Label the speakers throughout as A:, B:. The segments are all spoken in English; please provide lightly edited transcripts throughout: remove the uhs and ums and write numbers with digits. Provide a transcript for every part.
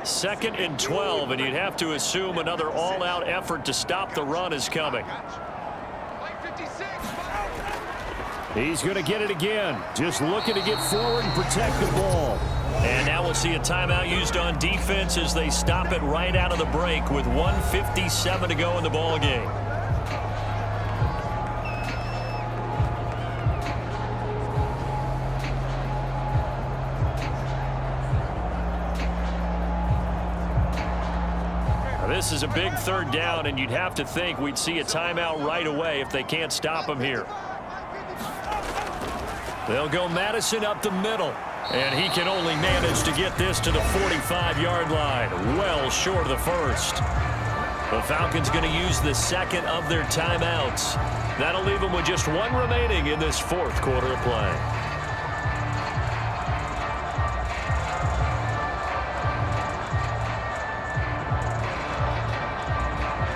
A: 2nd and 12, and you'd have to assume another all-out effort to stop the run is coming.
B: He's going to get it again. Just looking to get forward and protect the ball.
A: And now we'll see a timeout used on defense as they stop it right out of the break with 1:57 to go in the ball game. This is a big 3rd down, and you'd have to think we'd see a timeout right away if they can't stop him here. They'll go Madison up the middle, and he can only manage to get this to the 45-yard line, well short of the 1st. The Falcons going to use the 2nd of their timeouts. That'll leave them with just 1 remaining in this 4th quarter of play.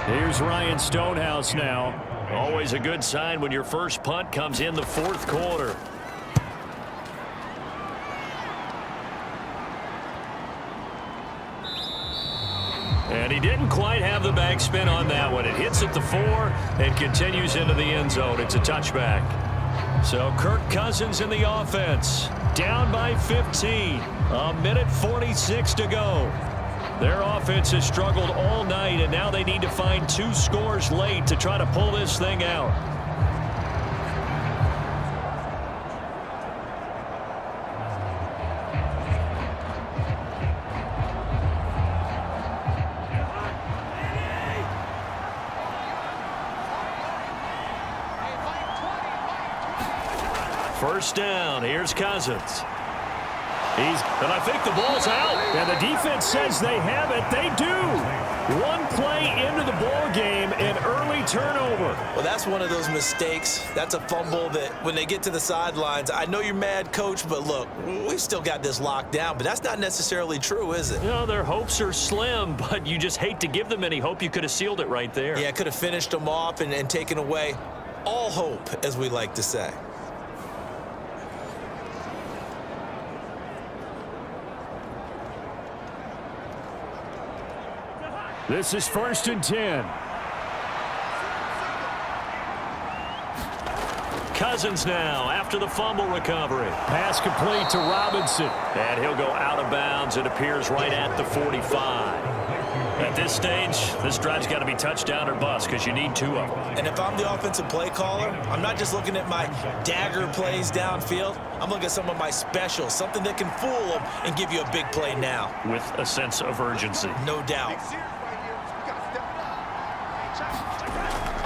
B: Here's Ryan Stonehouse now.
A: Always a good sign when your first punt comes in the 4th quarter. And he didn't quite have the backspin on that one. It hits at the 4 and continues into the end zone. It's a touchback. So Kirk Cousins in the offense. Down by 15. 1:46 to go. Their offense has struggled all night, and now they need to find 2 scores late to try to pull this thing out. First down. Here's Cousins. And I think the ball's out.
B: And the defense says they have it. They do. 1 play into the ball game, an early turnover.
C: Well, that's one of those mistakes. That's a fumble that when they get to the sidelines, I know you're mad, Coach, but look, we've still got this locked down. But that's not necessarily true, is it?
A: You know, their hopes are slim, but you just hate to give them any hope. You could have sealed it right there.
C: Yeah, could have finished them off and taken away all hope, as we like to say.
B: This is 1st and 10.
A: Cousins now after the fumble recovery.
B: Pass complete to Robinson.
A: And he'll go out of bounds. It appears right at the 45. At this stage, this drive's got to be touchdown or bust because you need 2 of them.
C: And if I'm the offensive play caller, I'm not just looking at my dagger plays downfield. I'm looking at some of my specials, something that can fool them and give you a big play now.
A: With a sense of urgency.
C: No doubt.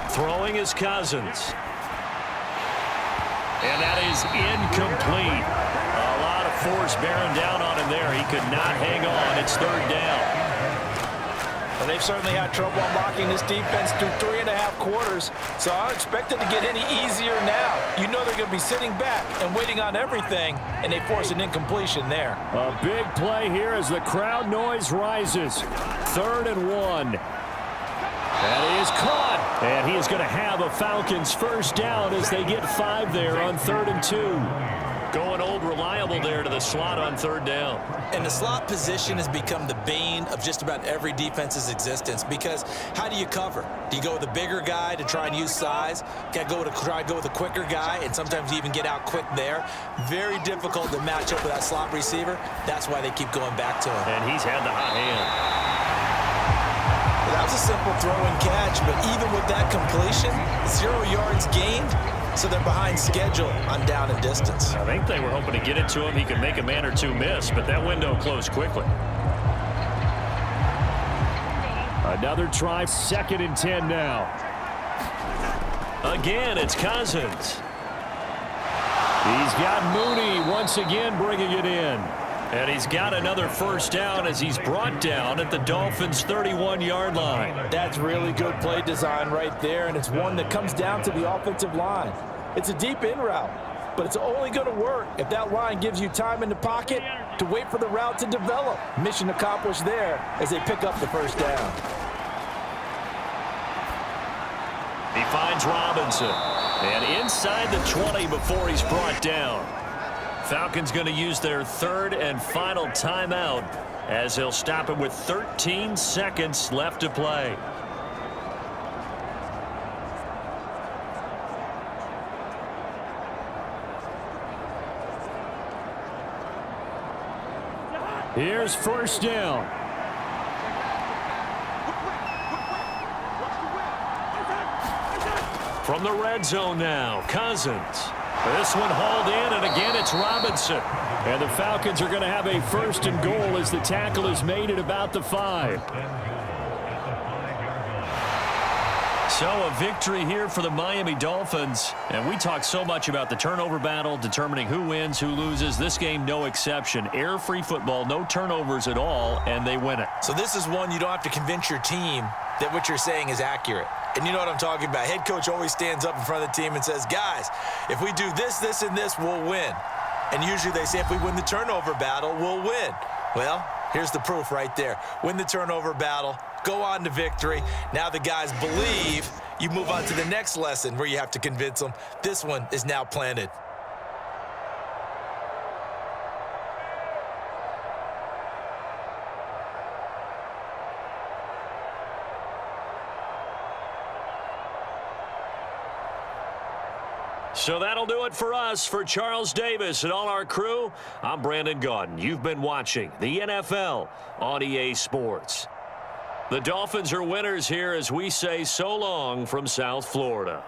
A: Throwing is Cousins. And that is incomplete. A lot of force bearing down on him there. He could not hang on. It's 3rd down.
D: Well, they've certainly had trouble unlocking this defense through 3.5 quarters, so I don't expect it to get any easier now. You know they're going to be sitting back and waiting on everything, and they force an incompletion there.
B: A big play here as the crowd noise rises. 3rd and 1. That is caught. And he is going to have a Falcons first down as they get 5 there on 3rd and 2.
A: Going old reliable there to the slot on 3rd down.
C: And the slot position has become the bane of just about every defense's existence because how do you cover? Do you go with a bigger guy to try and use size? Got to try to go with a quicker guy, and sometimes you even get out quick there. Very difficult to match up with that slot receiver. That's why they keep going back to him.
A: And he's had the hot hand.
C: That was a simple throw and catch, but even with that completion, 0 yards gained, so they're behind schedule on down and distance.
A: I think they were hoping to get it to him. He could make a man or 2 miss, but that window closed quickly.
B: Another try, 2nd and 10 now.
A: Again, it's Cousins.
B: He's got Mooney once again bringing it in.
A: And he's got another first down as he's brought down at the Dolphins' 31-yard line.
D: That's really good play design right there, and it's one that comes down to the offensive line. It's a deep in route, but it's only going to work if that line gives you time in the pocket to wait for the route to develop. Mission accomplished there as they pick up the first down.
A: He finds Robinson. And inside the 20 before he's brought down. Falcons going to use their third and final timeout as they'll stop it with 13 seconds left to play.
B: Here's first down.
A: From the red zone now, Cousins. This one hauled in, and again it's Robinson.
B: And the Falcons are going to have a first and goal as the tackle is made at about the 5.
A: So a victory here for the Miami Dolphins. And we talk so much about the turnover battle, determining who wins, who loses. This game, no exception. Air-free football, no turnovers at all, and they win it.
C: So this is one you don't have to convince your team that what you're saying is accurate. And you know what I'm talking about. Head coach always stands up in front of the team and says, guys, if we do this, this, and this, we'll win. And usually they say if we win the turnover battle, we'll win. Well, here's the proof right there. Win the turnover battle, go on to victory. Now the guys believe. You move on to the next lesson where you have to convince them. This one is now planted.
A: So that'll do it for us. For Charles Davis and all our crew, I'm Brandon Gaudin. You've been watching the NFL on EA Sports. The Dolphins are winners here as we say so long from South Florida.